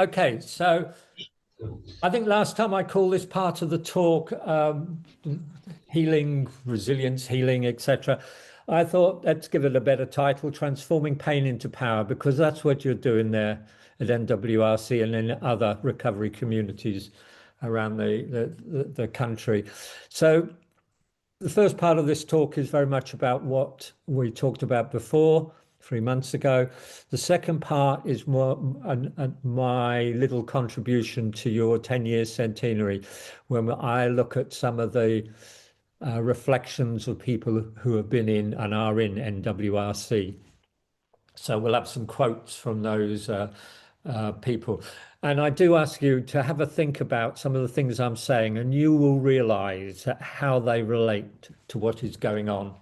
Okay, so I think last time I called this part of the talk healing, resilience, healing, etc. I thought let's give it a better title, Transforming Pain into Power, because that's what you're doing there at NWRC and in other recovery communities around the country. So the first part of this talk is very much about what we talked about before, 3 months ago. The second part is more my little contribution to your 10-year centenary, when I look at some of the reflections of people who have been in and are in NWRC. So we'll have some quotes from those people. And I do ask you to have a think about some of the things I'm saying, and you will realize how they relate to what is going on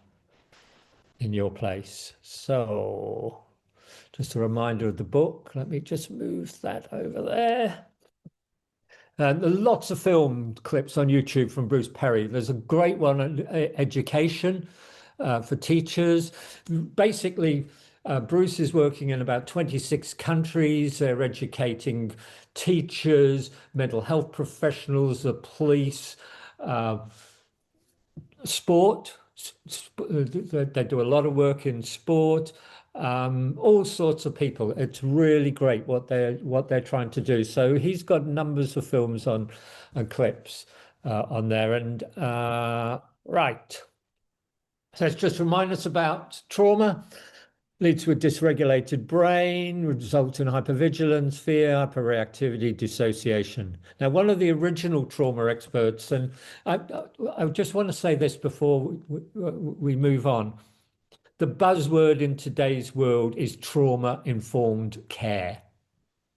in your place. So just a reminder of the book. Let me just move that over there. And lots of film clips on YouTube from Bruce Perry. There's a great one on education for teachers. Basically, Bruce is working in about 26 countries. They're educating teachers, mental health professionals, the police, sport. They do a lot of work in sport. All sorts of people. It's really great what they're trying to do. So he's got numbers of films on and clips on there. And right. So it's just remind us about trauma. Leads to a dysregulated brain, results in hypervigilance, fear, hyperreactivity, dissociation. Now, one of the original trauma experts, and I just want to say this before we move on. The buzzword in today's world is trauma-informed care.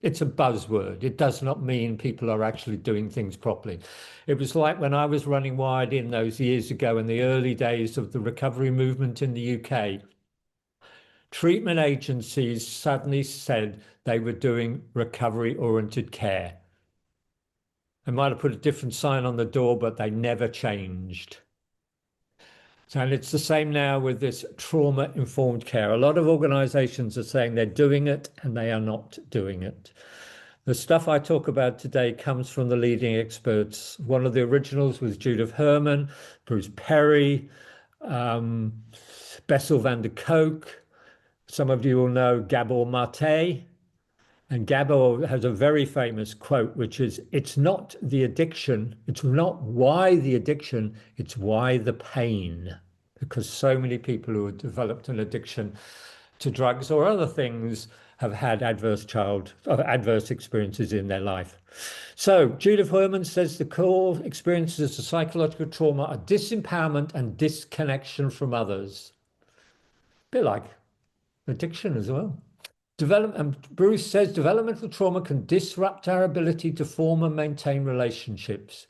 It's a buzzword. It does not mean people are actually doing things properly. It was like when I was running Wired In those years ago in the early days of the recovery movement in the UK. Treatment agencies suddenly said they were doing recovery-oriented care. They might have put a different sign on the door, but they never changed. And it's the same now with this trauma-informed care. A lot of organizations are saying they're doing it and they are not doing it. The stuff I talk about today comes from the leading experts. One of the originals was Judith Herman, Bruce Perry, Bessel van der Kolk. Some of you will know Gabor Mate. And Gabor has a very famous quote, which is, it's not the addiction, it's not why the addiction, it's why the pain. Because so many people who have developed an addiction to drugs or other things have had adverse experiences in their life. So Judith Herman says the core experiences of psychological trauma are disempowerment and disconnection from others. A bit like addiction as well. Bruce says developmental trauma can disrupt our ability to form and maintain relationships.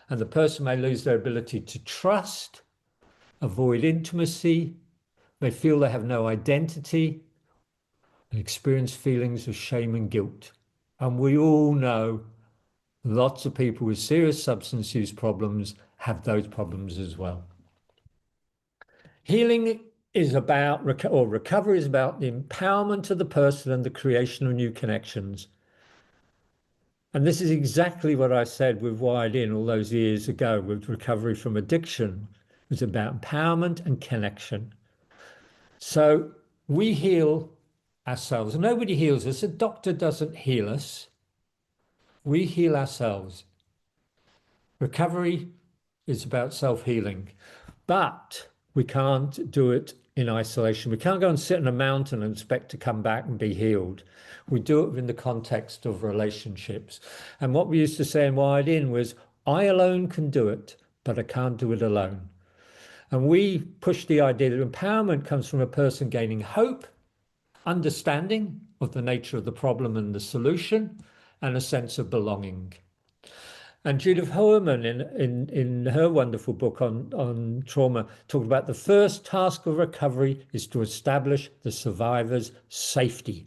And the person may lose their ability to trust, avoid intimacy, may feel they have no identity, and experience feelings of shame and guilt. And we all know lots of people with serious substance use problems have those problems as well. Healing is about, or recovery is about the empowerment of the person and the creation of new connections. And this is exactly what I said with Wired In all those years ago with recovery from addiction. It was about empowerment and connection. So we heal ourselves. Nobody heals us. A doctor doesn't heal us. We heal ourselves. Recovery is about self-healing, but we can't do it in isolation. We can't go and sit on a mountain and expect to come back and be healed. We do it in the context of relationships. And what we used to say in Wired In was, I alone can do it, but I can't do it alone. And we push the idea that empowerment comes from a person gaining hope, understanding of the nature of the problem and the solution, and a sense of belonging. And Judith Herman, in her wonderful book on trauma, talked about the first task of recovery is to establish the survivor's safety.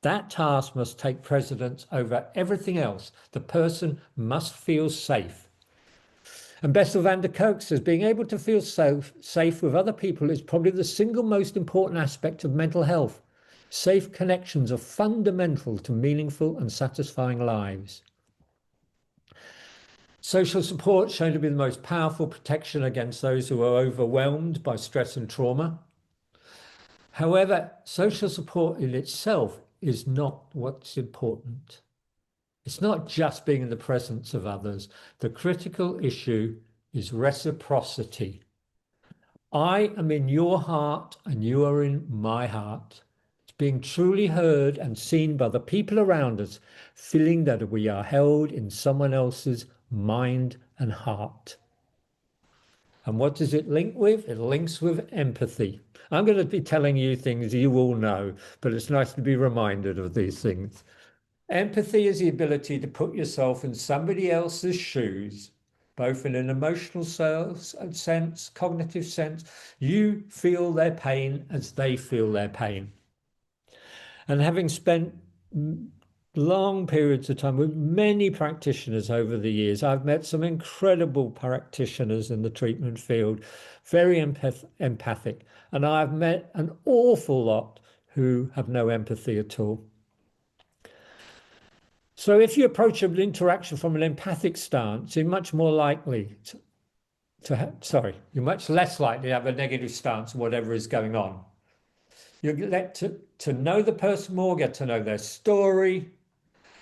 That task must take precedence over everything else. The person must feel safe. And Bessel van der Kolk says being able to feel safe with other people is probably the single most important aspect of mental health. Safe connections are fundamental to meaningful and satisfying lives. Social support shown to be the most powerful protection against those who are overwhelmed by stress and trauma. However, social support in itself is not what's important. It's not just being in the presence of others. The critical issue is reciprocity. I am in your heart and you are in my heart. It's being truly heard and seen by the people around us, feeling that we are held in someone else's mind and heart. And what does it link with? It links with empathy. I'm going to be telling you things you all know, but it's nice to be reminded of these things. Empathy is the ability to put yourself in somebody else's shoes, both in an emotional sense, cognitive sense. You feel their pain as they feel their pain. And having spent long periods of time with many practitioners over the years, I've met some incredible practitioners in the treatment field, very empathic, and I've met an awful lot who have no empathy at all. So if you approach an interaction from an empathic stance, you're much more likely you're much less likely to have a negative stance on whatever is going on. You get to know the person more, get to know their story,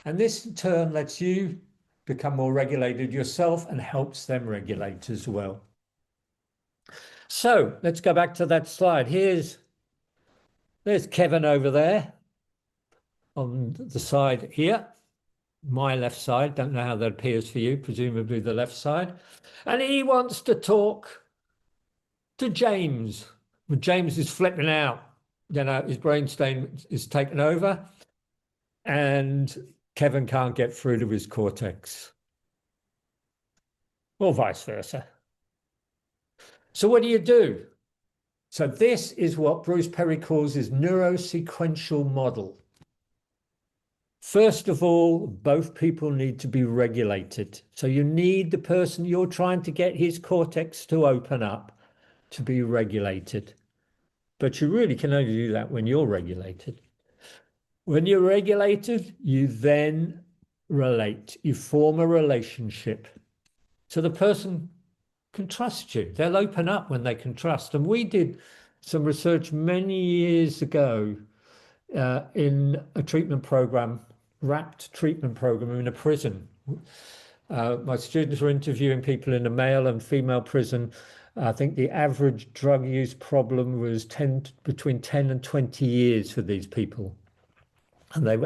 and this in turn lets you become more regulated yourself and helps them regulate as well. So let's go back to that slide. There's Kevin over there on the side here. My left side, don't know how that appears for you, presumably the left side. And he wants to talk to James. When James is flipping out, his brainstem is taken over and Kevin can't get through to his cortex. Or vice versa. So what do? So this is what Bruce Perry calls his neurosequential model. First of all, both people need to be regulated. So you need the person you're trying to get his cortex to open up to be regulated. But you really can only do that when you're regulated. When you're regulated, you then relate. You form a relationship. So the person can trust you. They'll open up when they can trust. And we did some research many years ago in a treatment program, wrapped treatment program in a prison. My students were interviewing people in a male and female prison. I think the average drug use problem was between 10 and 20 years for these people. And they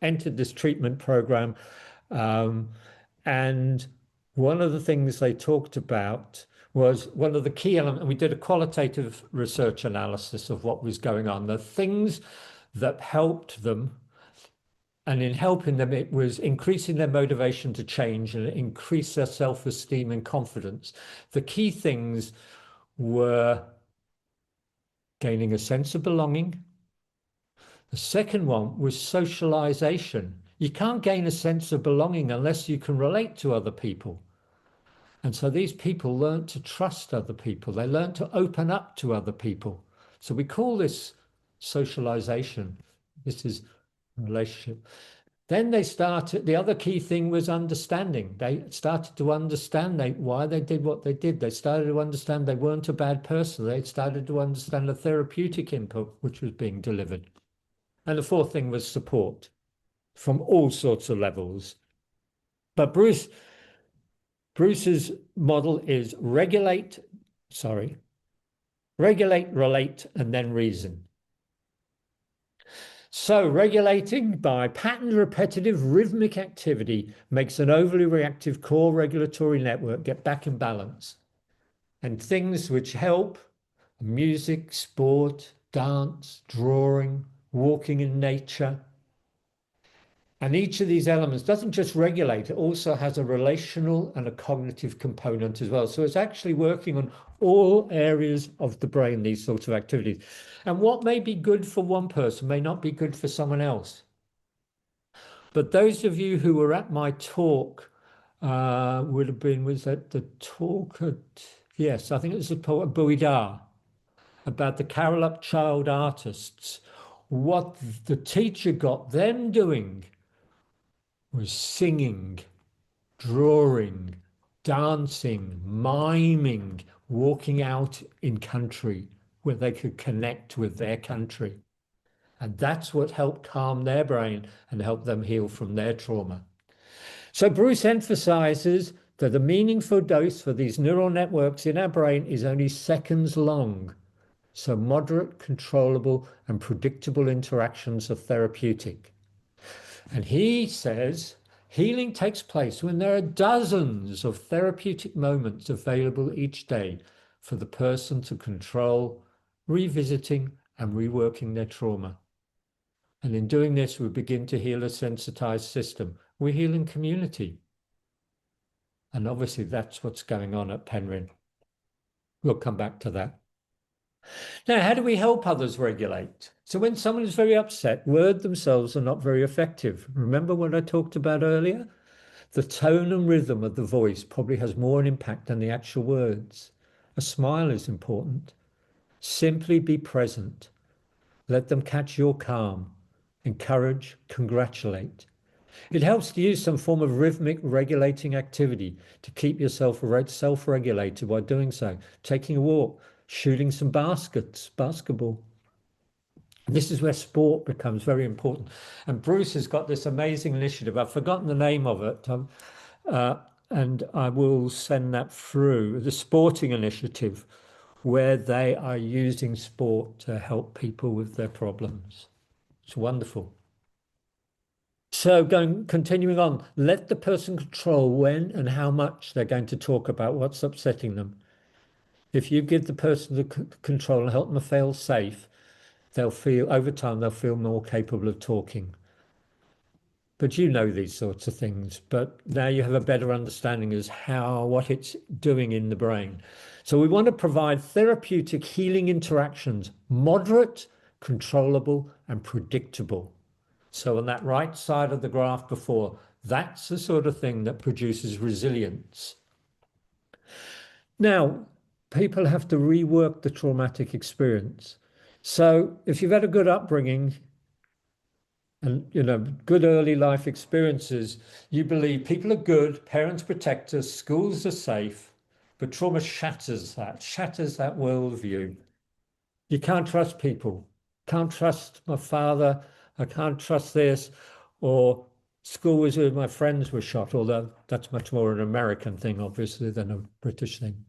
entered this treatment program. And one of the things they talked about was one of the key elements, and we did a qualitative research analysis of what was going on. The things that helped them, and in helping them, it was increasing their motivation to change and increase their self-esteem and confidence. The key things were gaining a sense of belonging. The second one was socialization. You can't gain a sense of belonging unless you can relate to other people. And so these people learned to trust other people. They learned to open up to other people. So we call this socialization. This is relationship. Then the other key thing was understanding. They started to understand why they did what they did. They started to understand they weren't a bad person. They started to understand the therapeutic input which was being delivered. And the fourth thing was support from all sorts of levels. But Bruce's model is regulate, relate, and then reason. So regulating by patterned, repetitive, rhythmic activity makes an overly reactive core regulatory network get back in balance. And things which help, music, sport, dance, drawing, walking in nature. And each of these elements doesn't just regulate, it also has a relational and a cognitive component as well. So it's actually working on all areas of the brain, these sorts of activities. And what may be good for one person may not be good for someone else. But those of you who were at my talk was that the talk at, yes, I think it was a talk at Bouidar about the Karalup child artists, what the teacher got them doing was singing, drawing, dancing, miming, walking out in country where they could connect with their country. And that's what helped calm their brain and help them heal from their trauma. So Bruce emphasizes that a meaningful dose for these neural networks in our brain is only seconds long. So moderate, controllable, and predictable interactions are therapeutic. And he says healing takes place when there are dozens of therapeutic moments available each day for the person to control, revisiting, and reworking their trauma. And in doing this, we begin to heal a sensitized system. We're healing community. And obviously, that's what's going on at Penrhyn. We'll come back to that. Now, how do we help others regulate? So when someone is very upset, words themselves are not very effective. Remember what I talked about earlier? The tone and rhythm of the voice probably has more an impact than the actual words. A smile is important. Simply be present. Let them catch your calm. Encourage, congratulate. It helps to use some form of rhythmic regulating activity to keep yourself self-regulated while doing so. Taking a walk, shooting some basketball. This is where sport becomes very important. And Bruce has got this amazing initiative. I've forgotten the name of it. Uh, and I will send that through, the sporting initiative, where they are using sport to help people with their problems. It's wonderful. So continuing on, let the person control when and how much they're going to talk about what's upsetting them. If you give the person the control and help them feel safe, they'll feel, over time, they'll feel more capable of talking. But you know these sorts of things, but now you have a better understanding as what it's doing in the brain. So we want to provide therapeutic healing interactions, moderate, controllable, and predictable. So on that right side of the graph before, that's the sort of thing that produces resilience. Now, people have to rework the traumatic experience. So if you've had a good upbringing and good early life experiences, you believe people are good, parents protect us, schools are safe, but trauma shatters that worldview. You can't trust people. Can't trust my father. I can't trust this. Or school was where my friends were shot, although that's much more an American thing, obviously, than a British thing.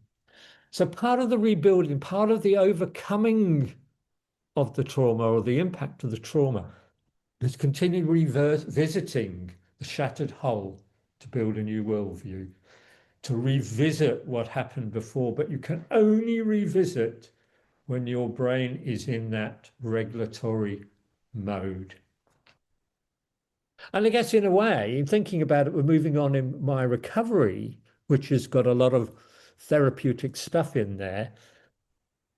So part of the rebuilding, part of the overcoming of the trauma or the impact of the trauma is continue revisiting the shattered whole to build a new worldview, to revisit what happened before, but you can only revisit when your brain is in that regulatory mode. And I guess in a way, thinking about it, we're moving on in my recovery, which has got a lot of therapeutic stuff in there.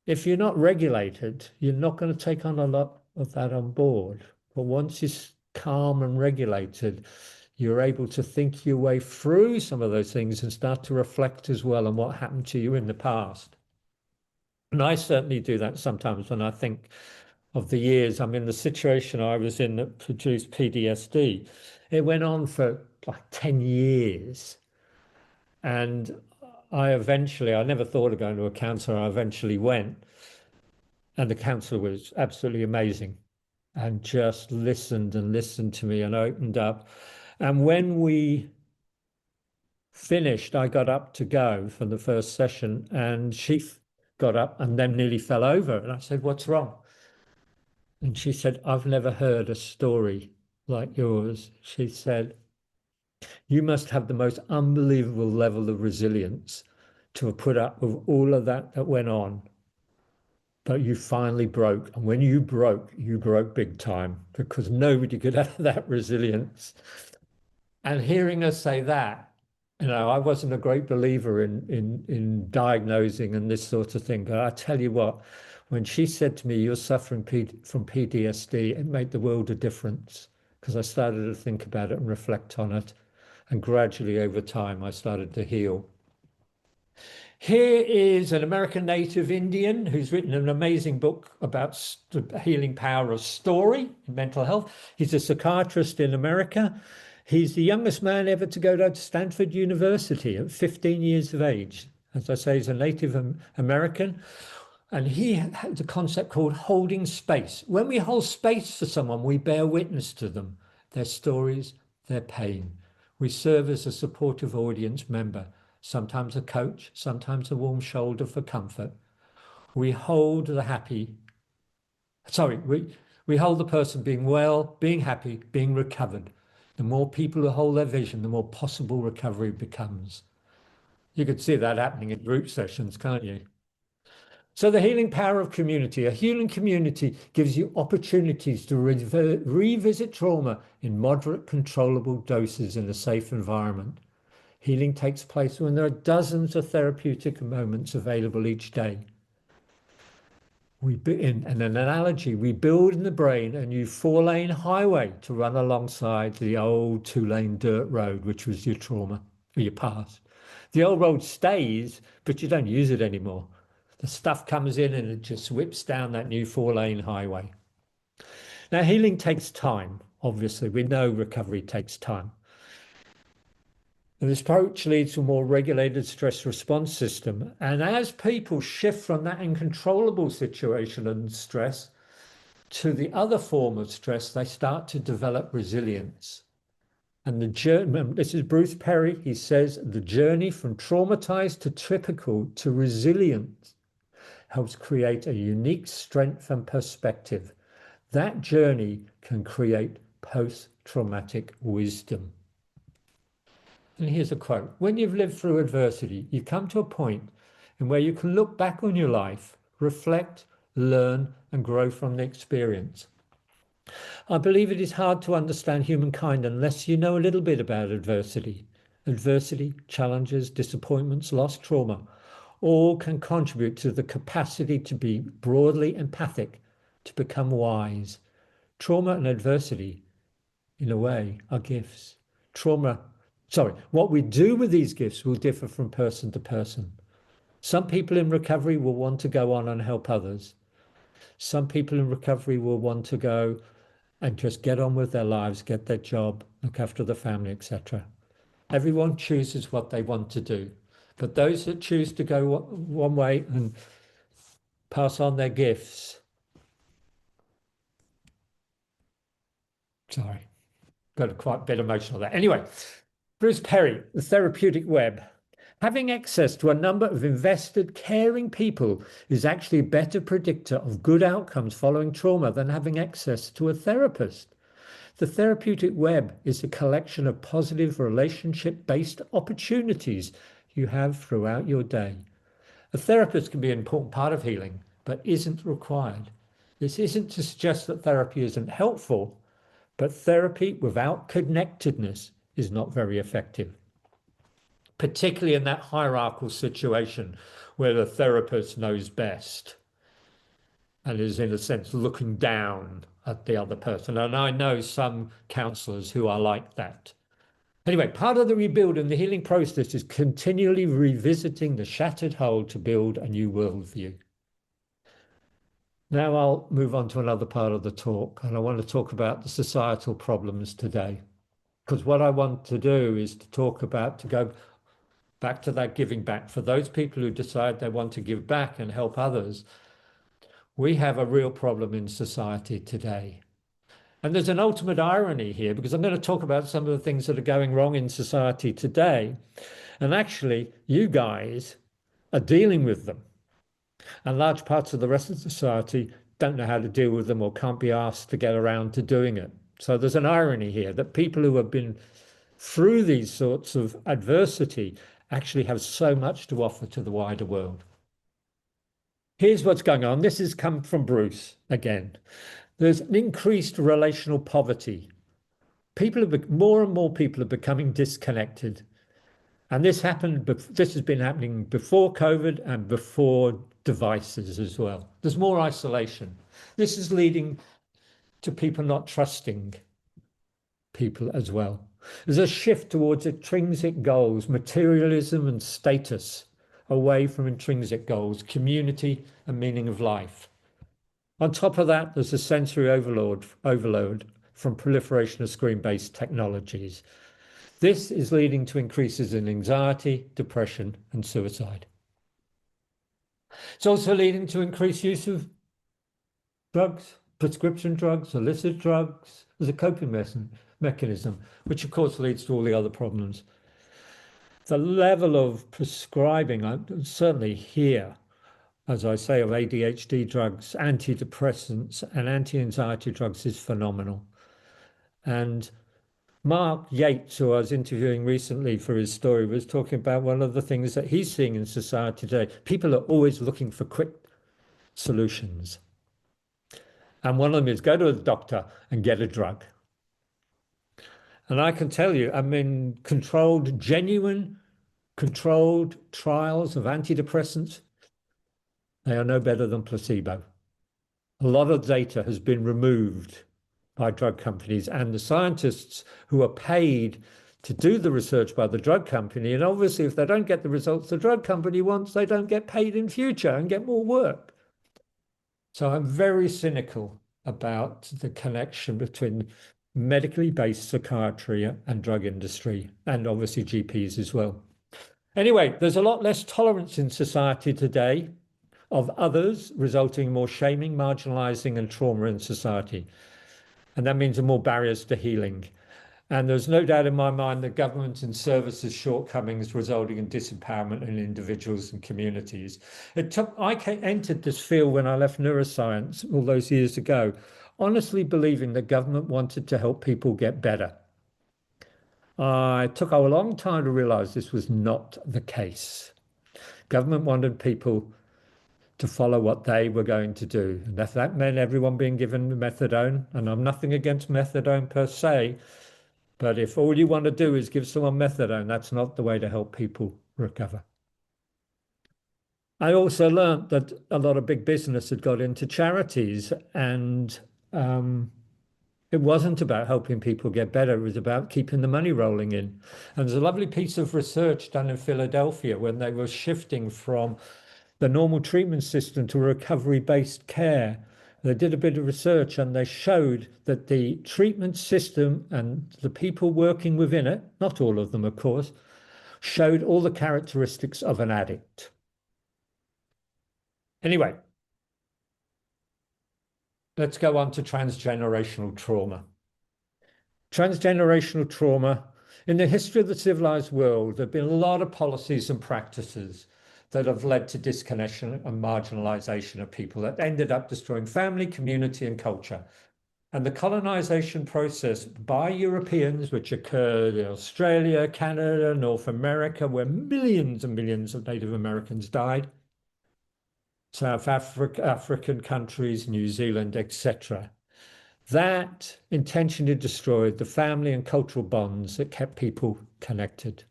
If you're not regulated, you're not going to take on a lot of that on board. But once you're calm and regulated, you're able to think your way through some of those things and start to reflect as well on what happened to you in the past. And I certainly do that sometimes when I think of the years I'm in the situation I was in that produced PTSD. It went on for like 10 years. And I never thought of going to a counsellor. I eventually went. And the counsellor was absolutely amazing and just listened and listened to me and opened up. And when we finished, I got up to go for the first session and she got up and then nearly fell over. And I said, "What's wrong?" And she said, "I've never heard a story like yours." She said, "You must have the most unbelievable level of resilience to have put up with all of that went on. But you finally broke. And when you broke big time because nobody could have that resilience." And hearing her say that, I wasn't a great believer in diagnosing and this sort of thing. But I tell you what, when she said to me, "You're suffering from PTSD," it made the world a difference because I started to think about it and reflect on it. And gradually over time, I started to heal. Here is an American native Indian who's written an amazing book about the healing power of story in mental health. He's a psychiatrist in America. He's the youngest man ever to go to Stanford University at 15 years of age. As I say, he's a native American. And he has a concept called holding space. When we hold space for someone, we bear witness to them, their stories, their pain. We serve as a supportive audience member, sometimes a coach, sometimes a warm shoulder for comfort. We hold the happy, sorry, we hold the person being well, being happy, being recovered. The more people who hold their vision, the more possible recovery becomes. You could see that happening in group sessions, can't you? So the healing power of community. A healing community gives you opportunities to revisit trauma in moderate, controllable doses in a safe environment. Healing takes place when there are dozens of therapeutic moments available each day. In an analogy, we build in the brain a new four-lane highway to run alongside the old two-lane dirt road, which was your trauma or your past. The old road stays, but you don't use it anymore. The stuff comes in and it just whips down that new four-lane highway. Now, healing takes time, obviously. We know recovery takes time. And this approach leads to a more regulated stress response system. And as people shift from that uncontrollable situation and stress to the other form of stress, they start to develop resilience. And the journey, this is Bruce Perry, he says, the journey from traumatized to typical to resilient helps create a unique strength and perspective. That journey can create post-traumatic wisdom. And here's a quote. When you've lived through adversity, you come to a point in where you can look back on your life, reflect, learn, and grow from the experience. I believe it is hard to understand humankind unless you know a little bit about adversity. Adversity, challenges, disappointments, loss, trauma, all can contribute to the capacity to be broadly empathic, to become wise. Trauma and adversity, in a way, are gifts. What we do with these gifts will differ from person to person. Some people in recovery will want to go on and help others. Some people in recovery will want to go and just get on with their lives, get their job, look after the family, etc. Everyone chooses what they want to do. But those that choose to go one way and pass on their gifts, sorry, got quite a bit emotional there. Anyway, Bruce Perry, the therapeutic web. Having access to a number of invested, caring people is actually a better predictor of good outcomes following trauma than having access to a therapist. The therapeutic web is a collection of positive relationship-based opportunities you have throughout your day. A therapist can be an important part of healing, but isn't required. This isn't to suggest that therapy isn't helpful, but therapy without connectedness is not very effective, particularly in that hierarchical situation where the therapist knows best and is, in a sense, looking down at the other person. And I know some counselors who are like that. Anyway, part of the rebuild and the healing process is continually revisiting the shattered whole to build a new worldview. Now I'll move on to another part of the talk, and I want to talk about the societal problems today. Because what I want to do is to talk about, to go back to that giving back. For those people who decide they want to give back and help others, we have a real problem in society today. And there's an ultimate irony here, because I'm going to talk about some of the things that are going wrong in society today. And actually, you guys are dealing with them. And large parts of the rest of society don't know how to deal with them or can't be asked to get around to doing it. So there's an irony here that people who have been through these sorts of adversity actually have so much to offer to the wider world. Here's what's going on. This has come from Bruce again. There's an increased relational poverty. More and more people are becoming disconnected. And this has been happening before COVID and before devices as well. There's more isolation. This is leading to people not trusting people as well. There's a shift towards intrinsic goals, materialism and status. away from intrinsic goals, community and meaning of life. On top of that, there's a sensory overload from proliferation of screen-based technologies. This is leading to increases in anxiety, depression, and suicide. It's also leading to increased use of drugs, prescription drugs, illicit drugs, as a coping mechanism, which of course leads to all the other problems. The level of prescribing, certainly here, as I say, of ADHD drugs, antidepressants, and anti-anxiety drugs is phenomenal. And Mark Yates, who I was interviewing recently for his story, was talking about one of the things that he's seeing in society today. People are always looking for quick solutions. And one of them is go to a doctor and get a drug. And I can tell you, I mean, genuine controlled trials of antidepressants, they are no better than placebo. A lot of data has been removed by drug companies and the scientists who are paid to do the research by the drug company. And obviously, if they don't get the results the drug company wants, they don't get paid in future and get more work. So I'm very cynical about the connection between medically based psychiatry and drug industry, and obviously GPs as well. Anyway, there's a lot less tolerance in society today of others, resulting in more shaming, marginalizing, and trauma in society. And that means there are more barriers to healing. And there's no doubt in my mind that government and services shortcomings resulting in disempowerment in individuals and communities. I entered this field when I left neuroscience all those years ago, honestly believing that government wanted to help people get better. It took a long time to realize this was not the case. Government wanted people to follow what they were going to do. And if that meant everyone being given methadone, and I'm nothing against methadone per se, but if all you want to do is give someone methadone, that's not the way to help people recover. I also learned that a lot of big business had got into charities, and it wasn't about helping people get better. It was about keeping the money rolling in. And there's a lovely piece of research done in Philadelphia when they were shifting from the normal treatment system to recovery-based care. They did a bit of research and they showed that the treatment system and the people working within it, not all of them, of course, showed all the characteristics of an addict. Anyway, let's go on to transgenerational trauma. Transgenerational trauma, in the history of the civilized world, there have been a lot of policies and practices that have led to disconnection and marginalization of people that ended up destroying family, community, and culture. And the colonization process by Europeans, which occurred in Australia, Canada, North America, where millions and millions of Native Americans died, South Africa, African countries, New Zealand, etc. That intentionally destroyed the family and cultural bonds that kept people connected,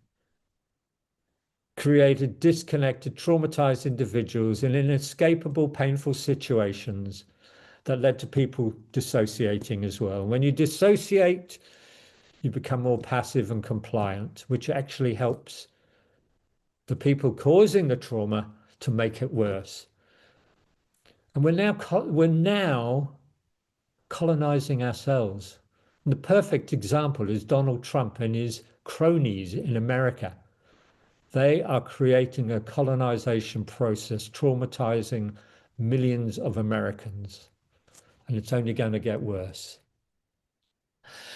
created disconnected, traumatized individuals in inescapable, painful situations that led to people dissociating as well. When you dissociate, you become more passive and compliant, which actually helps the people causing the trauma to make it worse. And we're now colonizing ourselves. And the perfect example is Donald Trump and his cronies in America. They are creating a colonization process, traumatizing millions of Americans. And it's only going to get worse.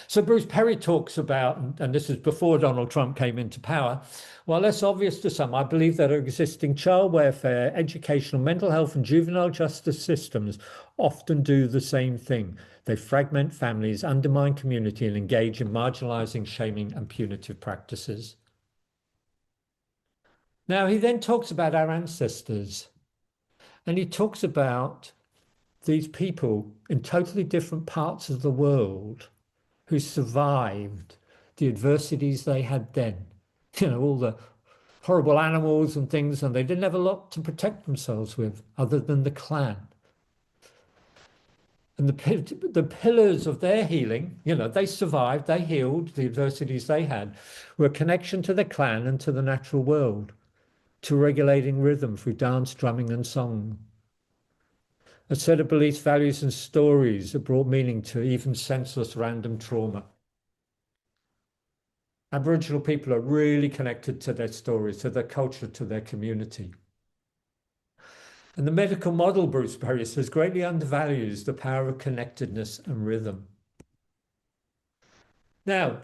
So Bruce Perry talks about, and this is before Donald Trump came into power, while less obvious to some, I believe that our existing child welfare, educational, mental health, and juvenile justice systems often do the same thing. They fragment families, undermine community, and engage in marginalizing, shaming, and punitive practices. Now, he then talks about our ancestors, and he talks about these people in totally different parts of the world who survived the adversities they had then. You know, all the horrible animals and things, and they didn't have a lot to protect themselves with other than the clan. And the pillars of their healing, you know, they survived, they healed the adversities they had, were a connection to the clan and to the natural world. to regulating rhythm through dance, drumming, and song. A set of beliefs, values, and stories that brought meaning to even senseless random trauma. Aboriginal people are really connected to their stories, to their culture, to their community. And the medical model, Bruce Perry says, greatly undervalues the power of connectedness and rhythm. Now,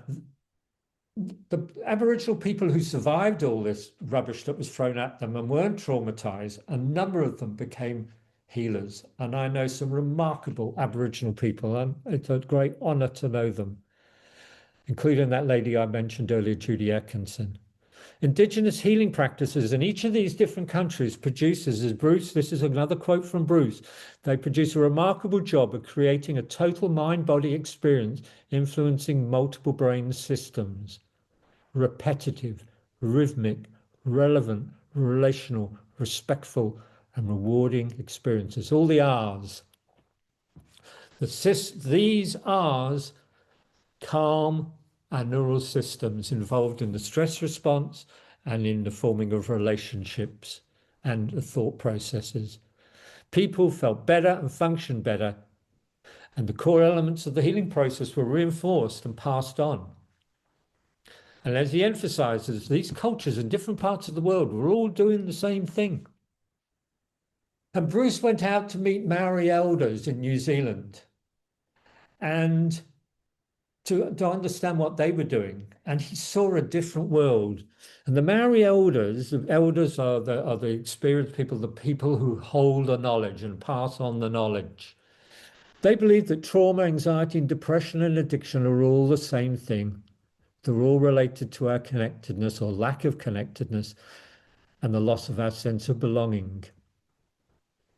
the Aboriginal people who survived all this rubbish that was thrown at them and weren't traumatized, a number of them became healers. And I know some remarkable Aboriginal people, and it's a great honor to know them, including that lady I mentioned earlier, Judy Atkinson. Indigenous healing practices in each of these different countries produces, as Bruce, this is another quote from Bruce, they produce a remarkable job of creating a total mind-body experience influencing multiple brain systems. Repetitive, rhythmic, relevant, relational, respectful, and rewarding experiences. All the R's. These R's calm our neural systems involved in the stress response and in the forming of relationships and the thought processes. People felt better and functioned better, and the core elements of the healing process were reinforced and passed on. And as he emphasizes, these cultures in different parts of the world were all doing the same thing. And Bruce went out to meet Maori elders in New Zealand and to understand what they were doing. And he saw a different world. And the Maori elders are the experienced people, the people who hold the knowledge and pass on the knowledge. They believe that trauma, anxiety, and depression and addiction are all the same thing. They're all related to our connectedness or lack of connectedness and the loss of our sense of belonging.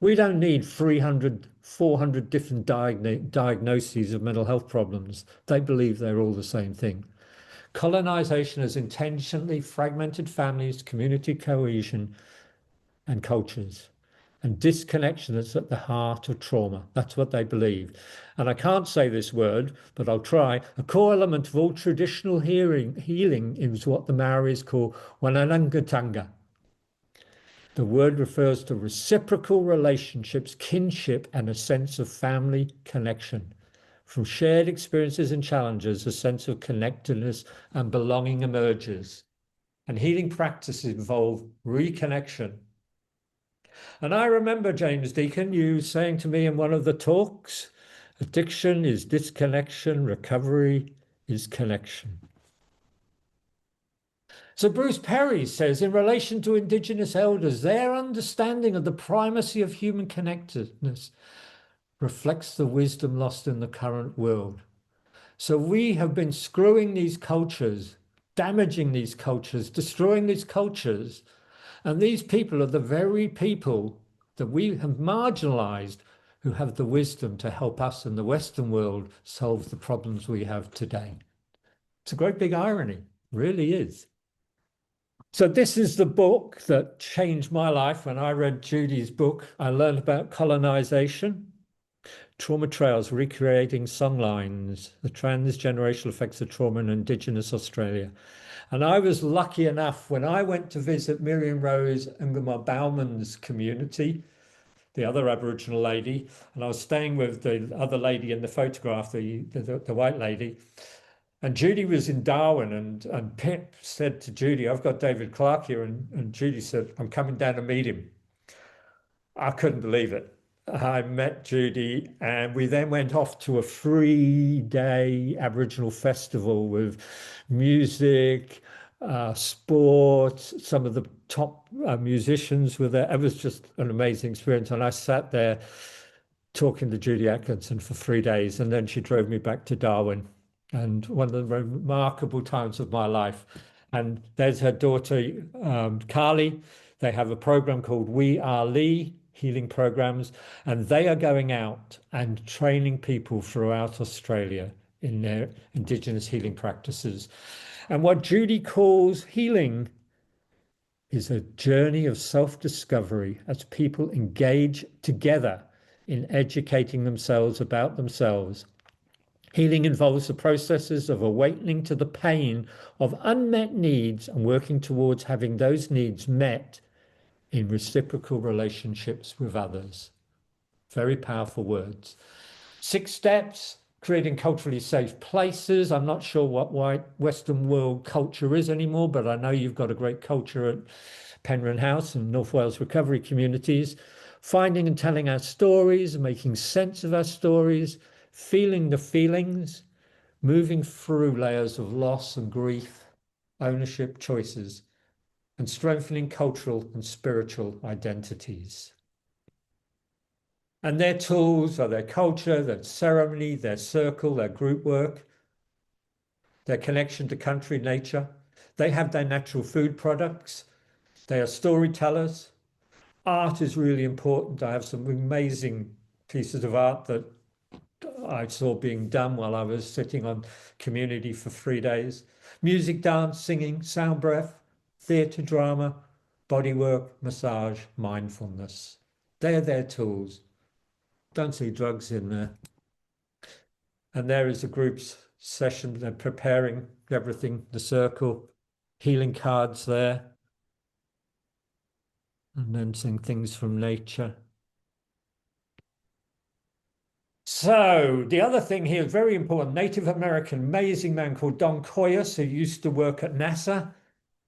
We don't need 300, 400 different diagnoses of mental health problems. They believe they're all the same thing. Colonization has intentionally fragmented families, community cohesion, and cultures. And disconnection is at the heart of trauma. That's what they believe. And I can't say this word, but I'll try. A core element of all traditional healing is what the Maoris call wananangatanga. The word refers to reciprocal relationships, kinship, and a sense of family connection. From shared experiences and challenges, a sense of connectedness and belonging emerges. And healing practices involve reconnection. And I remember, James Deacon, you saying to me in one of the talks, addiction is disconnection, recovery is connection. So Bruce Perry says, in relation to Indigenous elders, their understanding of the primacy of human connectedness reflects the wisdom lost in the current world. So we have been screwing these cultures, damaging these cultures, destroying these cultures, and these people are the very people that we have marginalized who have the wisdom to help us in the Western world solve the problems we have today. It's a great big irony, really is. So this is the book that changed my life. When I read Judy's book, I learned about colonization, trauma trails, recreating songlines, the transgenerational effects of trauma in Indigenous Australia. And I was lucky enough when I went to visit Miriam Rose Nguma Bauman's community, the other Aboriginal lady, and I was staying with the other lady in the photograph, the white lady. And Judy was in Darwin, and Pip said to Judy, I've got David Clark here. And Judy said, I'm coming down to meet him. I couldn't believe it. I met Judy, and we then went off to a 3-day Aboriginal festival with music, sport. Some of the top musicians were there. It was just an amazing experience. And I sat there talking to Judy Atkinson for 3 days, and then she drove me back to Darwin. And one of the remarkable times of my life. And there's her daughter, Carly. They have a program called We Are Lee, healing programs, and they are going out and training people throughout Australia in their Indigenous healing practices. And what Judy calls healing is a journey of self-discovery as people engage together in educating themselves about themselves. Healing involves the processes of awakening to the pain of unmet needs and working towards having those needs met in reciprocal relationships with others. Very powerful words. 6 steps, creating culturally safe places. I'm not sure what white Western world culture is anymore, but I know you've got a great culture at Penrhyn House and North Wales recovery communities. Finding and telling our stories, making sense of our stories, feeling the feelings, moving through layers of loss and grief, ownership, choices, and strengthening cultural and spiritual identities. And their tools are their culture, their ceremony, their circle, their group work, their connection to country, nature. They have their natural food products. They are storytellers. Art is really important. I have some amazing pieces of art that I saw being done while I was sitting on community for 3 days. Music, dance, singing, sound breath, theatre, drama, bodywork, massage, mindfulness. They're their tools. Don't see drugs in there. And there is a group's session. They're preparing everything, the circle, healing cards there, and then seeing things from nature. So the other thing here is very important. Native American, amazing man called Don Coyos, who used to work at NASA,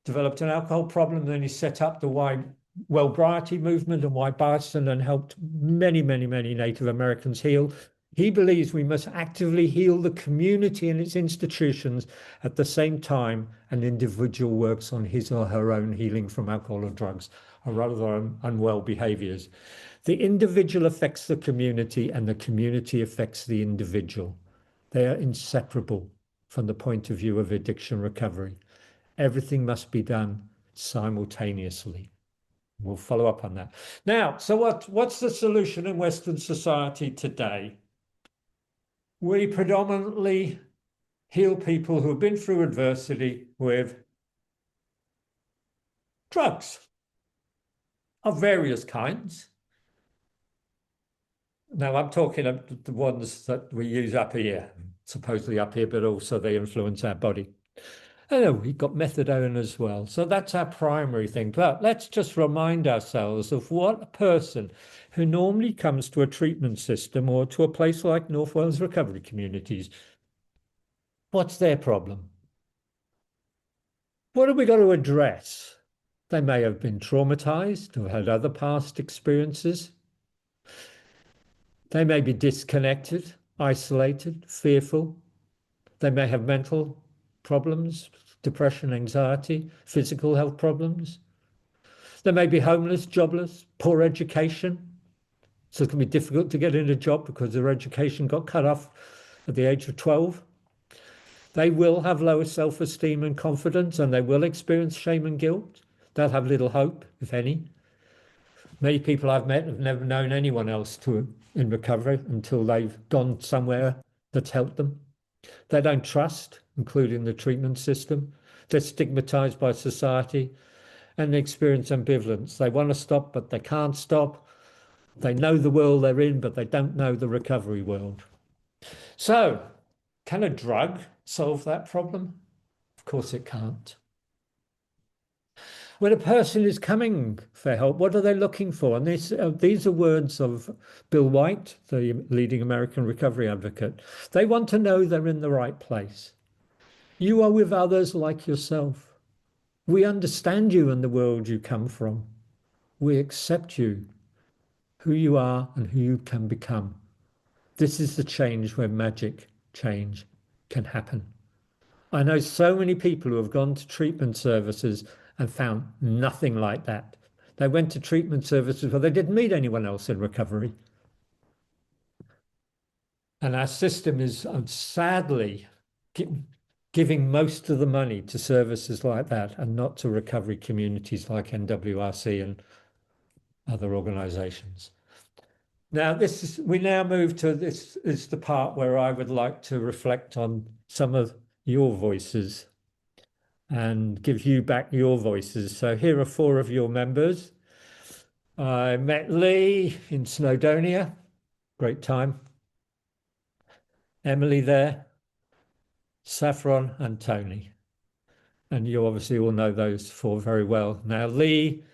developed an alcohol problem. Then he set up the white well-briety movement and white Boston and helped many, many, many Native Americans heal. He believes we must actively heal the community and its institutions at the same time an individual works on his or her own healing from alcohol or drugs or other unwell behaviors. The individual affects the community and the community affects the individual. They are inseparable from the point of view of addiction recovery. Everything must be done simultaneously. We'll follow up on that. Now, so what's the solution in Western society today? We predominantly heal people who have been through adversity with drugs of various kinds. Now, I'm talking of the ones that we use up here, supposedly up here, but also they influence our body. Oh, we've got methadone as well. So that's our primary thing. But let's just remind ourselves of what a person who normally comes to a treatment system or to a place like North Wales recovery communities, what's their problem? What have we got to address? They may have been traumatized or had other past experiences. They may be disconnected, isolated, fearful. They may have mental problems, depression, anxiety, physical health problems. They may be homeless, jobless, poor education. So it can be difficult to get in a job because their education got cut off at the age of 12. They will have lower self-esteem and confidence, and they will experience shame and guilt. They'll have little hope, if any. Many people I've met have never known anyone else in recovery until they've gone somewhere that's helped them. They don't trust, including the treatment system. They're stigmatized by society and they experience ambivalence. They want to stop, but they can't stop. They know the world they're in, but they don't know the recovery world. So, can a drug solve that problem? Of course it can't. When a person is coming for help, what are they looking for? And these are words of Bill White, the leading American recovery advocate. They want to know they're in the right place. You are with others like yourself. We understand you and the world you come from. We accept you, who you are and who you can become. This is the change where magic change can happen. I know so many people who have gone to treatment services and found nothing like that. They went to treatment services where they didn't meet anyone else in recovery. And our system is sadly giving most of the money to services like that and not to recovery communities like NWRC and other organisations. Now, we now move to this is the part where I would like to reflect on some of your voices and give you back your voices. So here are 4 of your members. I met Lee in Snowdonia, great time. Emily there, Saffron and Tony. And you obviously all know those 4 very well. Now, Lee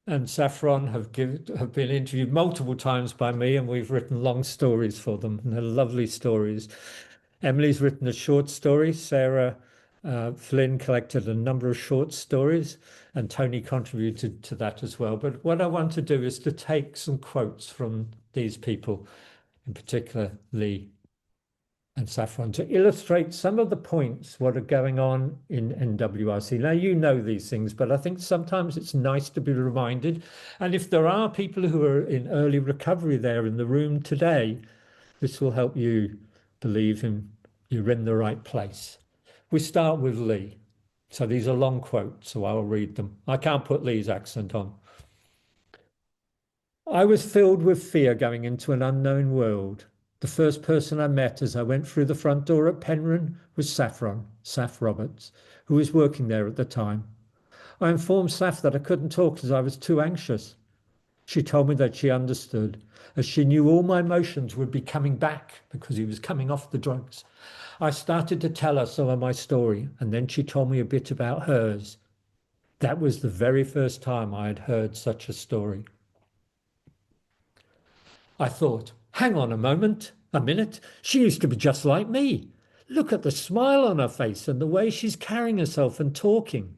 and Saffron have been interviewed multiple times by me, and we've written long stories for them, and they're lovely stories. Emily's written a short story. Sarah Flynn collected a number of short stories, and Tony contributed to that as well. But what I want to do is to take some quotes from these people, in particular Lee and Saffron, to illustrate some of the points what are going on in NWRC. Now, you know these things, but I think sometimes it's nice to be reminded. And if there are people who are in early recovery there in the room today, this will help you believe you're in the right place. We start with Lee. So these are long quotes, so I'll read them. I can't put Lee's accent on. I was filled with fear going into an unknown world. The first person I met as I went through the front door at Penrhyn was Saffron, Saf Roberts, who was working there at the time. I informed Saf that I couldn't talk as I was too anxious. She told me that she understood, as she knew all my emotions would be coming back because he was coming off the drugs. I started to tell her some of my story, and then she told me a bit about hers. That was the very first time I had heard such a story. I thought, hang on a minute. She used to be just like me. Look at the smile on her face and the way she's carrying herself and talking.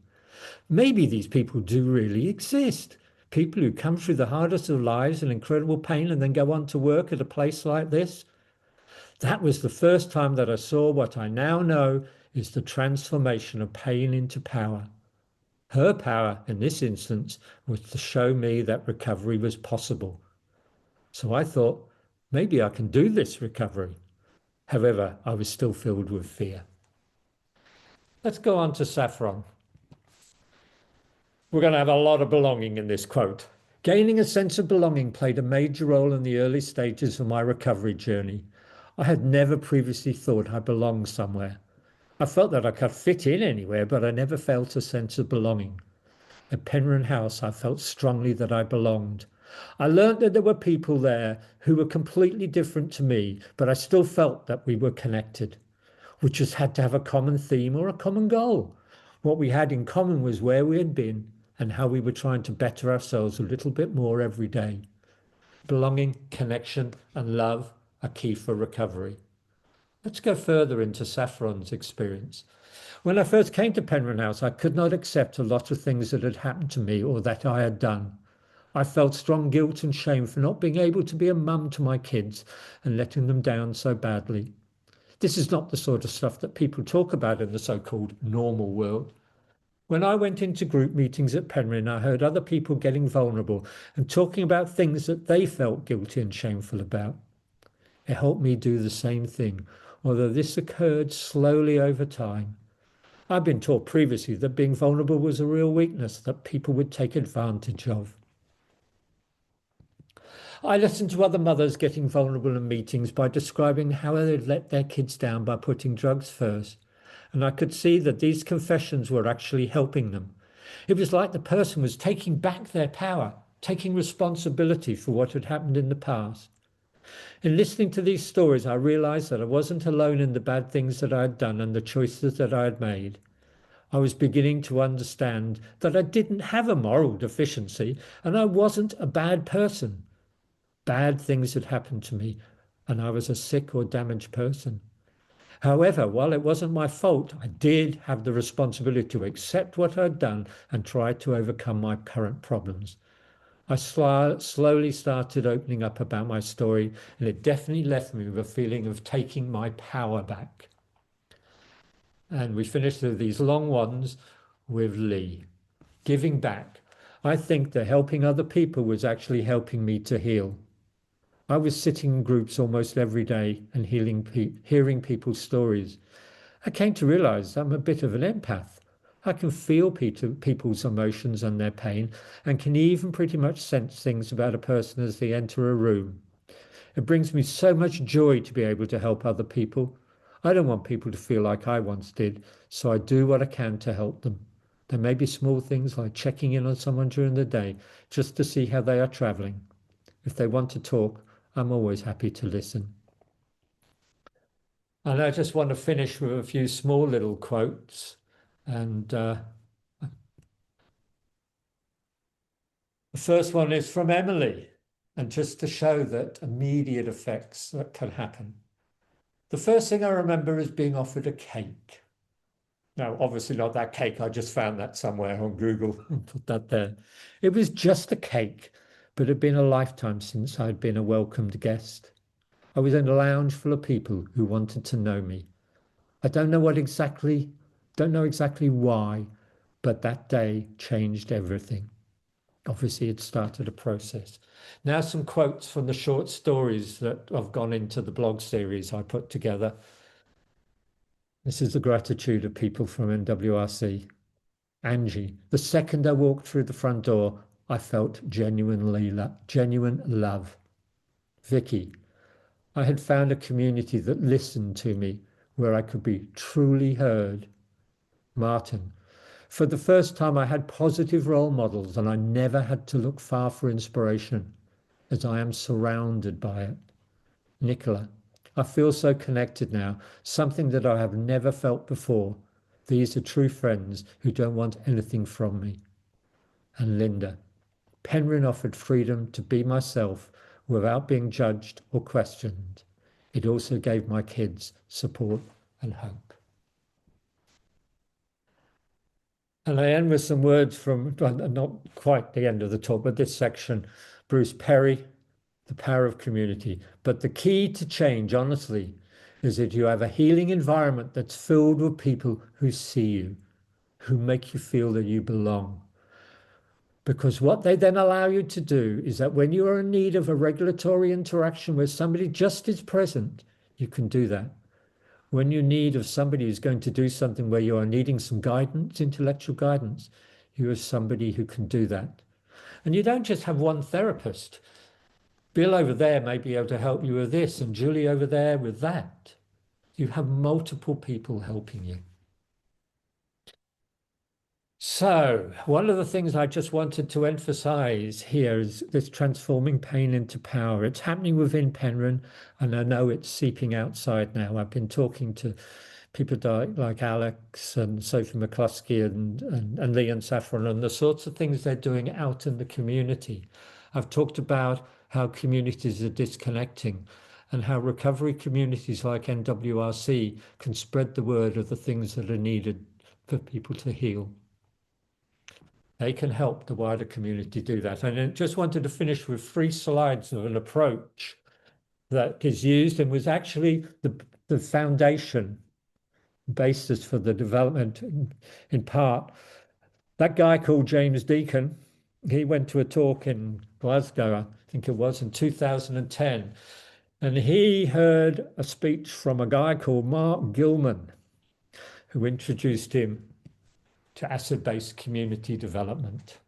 Maybe these people do really exist. People who come through the hardest of lives and incredible pain and then go on to work at a place like this. That was the first time that I saw what I now know is the transformation of pain into power. Her power in this instance was to show me that recovery was possible. So I thought, maybe I can do this recovery. However, I was still filled with fear. Let's go on to Saffron. We're going to have a lot of belonging in this quote. Gaining a sense of belonging played a major role in the early stages of my recovery journey. I had never previously thought I belonged somewhere. I felt that I could fit in anywhere, but I never felt a sense of belonging. At Penrhyn House, I felt strongly that I belonged. I learnt that there were people there who were completely different to me, but I still felt that we were connected. We just had to have a common theme or a common goal. What we had in common was where we had been and how we were trying to better ourselves a little bit more every day. Belonging, connection, and love are key for recovery. Let's go further into Saffron's experience. When I first came to Penrhyn House, I could not accept a lot of things that had happened to me or that I had done. I felt strong guilt and shame for not being able to be a mum to my kids and letting them down so badly. This is not the sort of stuff that people talk about in the so-called normal world. When I went into group meetings at Penrhyn, I heard other people getting vulnerable and talking about things that they felt guilty and shameful about. It helped me do the same thing, although this occurred slowly over time. I've been taught previously that being vulnerable was a real weakness that people would take advantage of. I listened to other mothers getting vulnerable in meetings by describing how they'd let their kids down by putting drugs first, and I could see that these confessions were actually helping them. It was like the person was taking back their power, taking responsibility for what had happened in the past. In listening to these stories, I realized that I wasn't alone in the bad things that I had done and the choices that I had made. I was beginning to understand that I didn't have a moral deficiency and I wasn't a bad person. Bad things had happened to me and I was a sick or damaged person. However, while it wasn't my fault, I did have the responsibility to accept what I'd done and try to overcome my current problems. I slowly started opening up about my story, and it definitely left me with a feeling of taking my power back. And we finished with these long ones with Lee. Giving back. I think that helping other people was actually helping me to heal. I was sitting in groups almost every day and hearing people's stories. I came to realize I'm a bit of an empath. I can feel people's emotions and their pain and can even pretty much sense things about a person as they enter a room. It brings me so much joy to be able to help other people. I don't want people to feel like I once did, so I do what I can to help them. There may be small things like checking in on someone during the day just to see how they are traveling. If they want to talk, I'm always happy to listen. And I just want to finish with a few small little quotes. And The first one is from Emily, and just to show that immediate effects that can happen. The first thing I remember is being offered a cake. Now, obviously not that cake. I just found that somewhere on Google and put that there. It was just a cake, but it had been a lifetime since I'd been a welcomed guest. I was in a lounge full of people who wanted to know me. I don't know exactly why, but that day changed everything. Obviously, it started a process. Now, some quotes from the short stories that have gone into the blog series I put together. This is the gratitude of people from NWRC. Angie, the second I walked through the front door, I felt genuine love. Vicky, I had found a community that listened to me, where I could be truly heard. Martin, for the first time, I had positive role models and I never had to look far for inspiration, as I am surrounded by it. Nicola, I feel so connected now, something that I have never felt before. These are true friends who don't want anything from me. And Linda, Penrhyn offered freedom to be myself without being judged or questioned. It also gave my kids support and hope. And I end with some words from, well, not quite the end of the talk, but this section, Bruce Perry, The Power of Community. But the key to change, honestly, is that you have a healing environment that's filled with people who see you, who make you feel that you belong. Because what they then allow you to do is that when you are in need of a regulatory interaction where somebody just is present, you can do that. When you need of somebody who's going to do something where you are needing some guidance, intellectual guidance, you have somebody who can do that. And you don't just have one therapist. Bill over there may be able to help you with this, and Julie over there with that. You have multiple people helping you. So, one of the things I just wanted to emphasize here is this transforming pain into power. It's happening within Penrhyn, and I know it's seeping outside now. I've been talking to people like Alex and Sophie McCluskey and Lee and Saffron and the sorts of things they're doing out in the community. I've talked about how communities are disconnecting and how recovery communities like NWRC can spread the word of the things that are needed for people to heal. They can help the wider community do that. And I just wanted to finish with 3 slides of an approach that is used and was actually the foundation basis for the development in part. That guy called James Deacon, he went to a talk in Glasgow, I think it was in 2010, and he heard a speech from a guy called Mark Gilman, who introduced him to asset-based community development.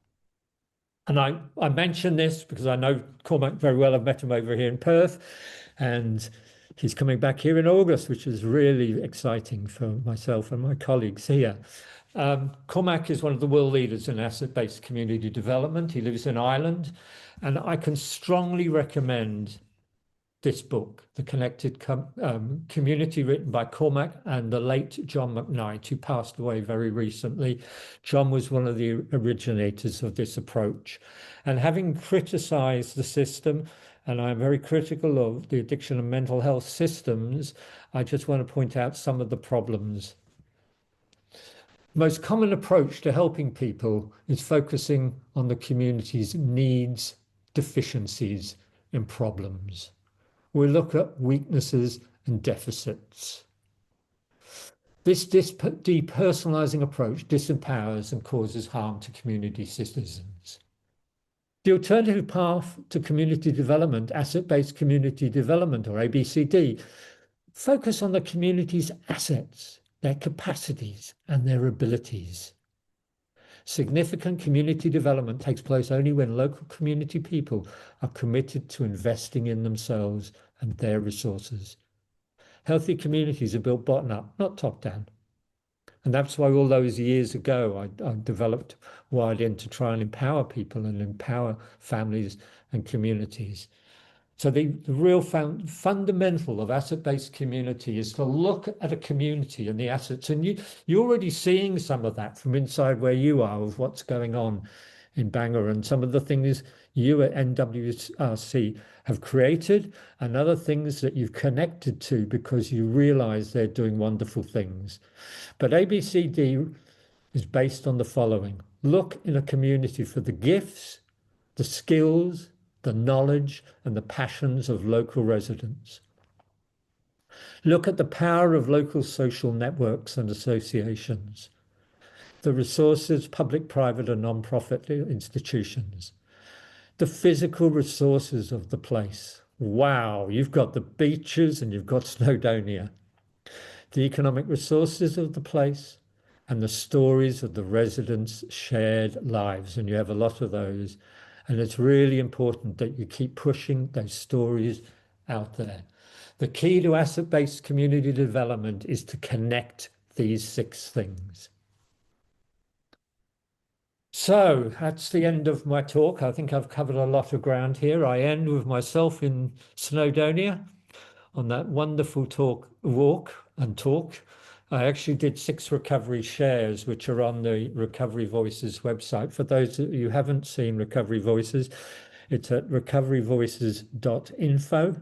And I mention this because I know Cormac very well. I've met him over here in Perth, and he's coming back here in August, which is really exciting for myself and my colleagues here. Cormac is one of the world leaders in asset-based community development. He lives in Ireland, and I can strongly recommend this book, The Connected Community, written by Cormac and the late John McKnight, who passed away very recently. John was one of the originators of this approach. And having criticized the system, and I'm very critical of the addiction and mental health systems, I just want to point out some of the problems. The most common approach to helping people is focusing on the community's needs, deficiencies, and problems. We look at weaknesses and deficits. This depersonalizing approach disempowers and causes harm to community citizens. The alternative path to community development, asset-based community development, or ABCD, focus on the community's assets, their capacities, and their abilities. Significant community development takes place only when local community people are committed to investing in themselves and their resources. Healthy communities are built bottom up, not top down. And that's why all those years ago, I developed Wired In to try and empower people and empower families and communities. So the real fundamental of asset-based community is to look at a community and the assets. And you're already seeing some of that from inside where you are of what's going on in Bangor, and some of the things you at NWRC have created, and other things that you've connected to because you realize they're doing wonderful things. But ABCD is based on the following: look in a community for the gifts, the skills, the knowledge, and the passions of local residents. Look at the power of local social networks and associations, the resources, public, private, and non-profit institutions, the physical resources of the place. Wow, you've got the beaches and you've got Snowdonia. The economic resources of the place and the stories of the residents' shared lives. And you have a lot of those. And it's really important that you keep pushing those stories out there. The key to asset-based community development is to connect these 6 things. So that's the end of my talk. I think I've covered a lot of ground here. I end with myself in Snowdonia on that wonderful walk. I actually did 6 recovery shares, which are on the Recovery Voices website. For those of you who haven't seen Recovery Voices, it's at recoveryvoices.info.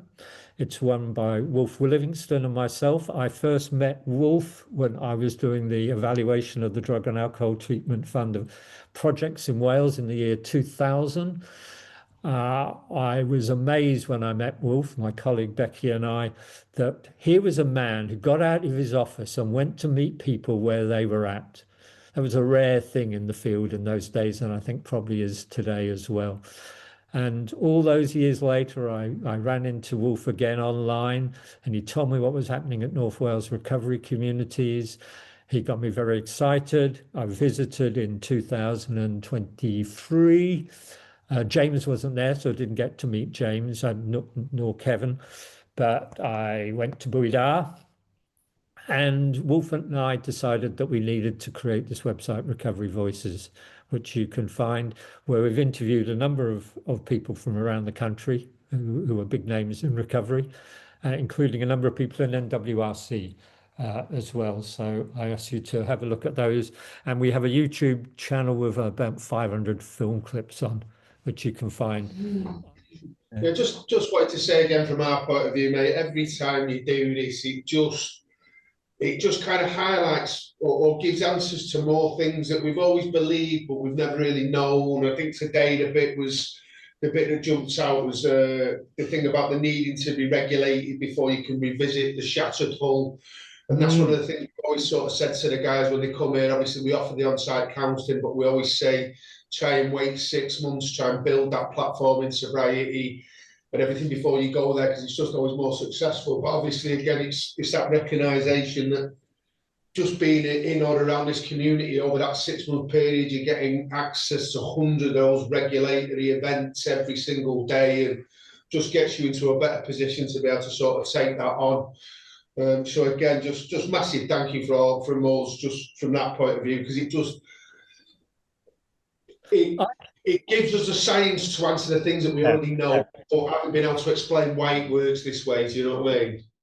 It's run by Wolf Livingston and myself. I first met Wolf when I was doing the evaluation of the Drug and Alcohol Treatment Fund of projects in Wales in the year 2000. I was amazed when I met Wolf, my colleague Becky and I, that here was a man who got out of his office and went to meet people where they were at. That was a rare thing in the field in those days, and I think probably is today as well. And all those years later, I ran into Wolf again online, and he told me what was happening at North Wales recovery communities. He got me very excited. I visited in 2023. James wasn't there, so I didn't get to meet James, nor Kevin. But I went to Bwydar, and Wolf and I decided that we needed to create this website, Recovery Voices, which you can find, where we've interviewed a number of people from around the country who are big names in recovery, including a number of people in NWRC as well. So I ask you to have a look at those. And we have a YouTube channel with about 500 film clips on, which you can find. Yeah, just wanted to say again from our point of view, mate, every time you do this, it just kind of highlights or gives answers to more things that we've always believed, but we've never really known. I think today the bit that jumps out was the thing about the needing to be regulated before you can revisit the shattered hull. And that's one of the things we always sort of said to the guys when they come here. Obviously, we offer the on-site counselling, but we always say, try and wait 6 months, try and build that platform in sobriety and everything before you go there, because it's just always more successful. But obviously, again, it's that recognition that just being in or around this community over that 6-month period, you're getting access to hundreds of those regulatory events every single day, and just gets you into a better position to be able to sort of take that on. So again, just massive thank you from us, just from that point of view, because it gives us the science to answer the things that we already know, but haven't been able to explain why it works this way. Do you know what I mean?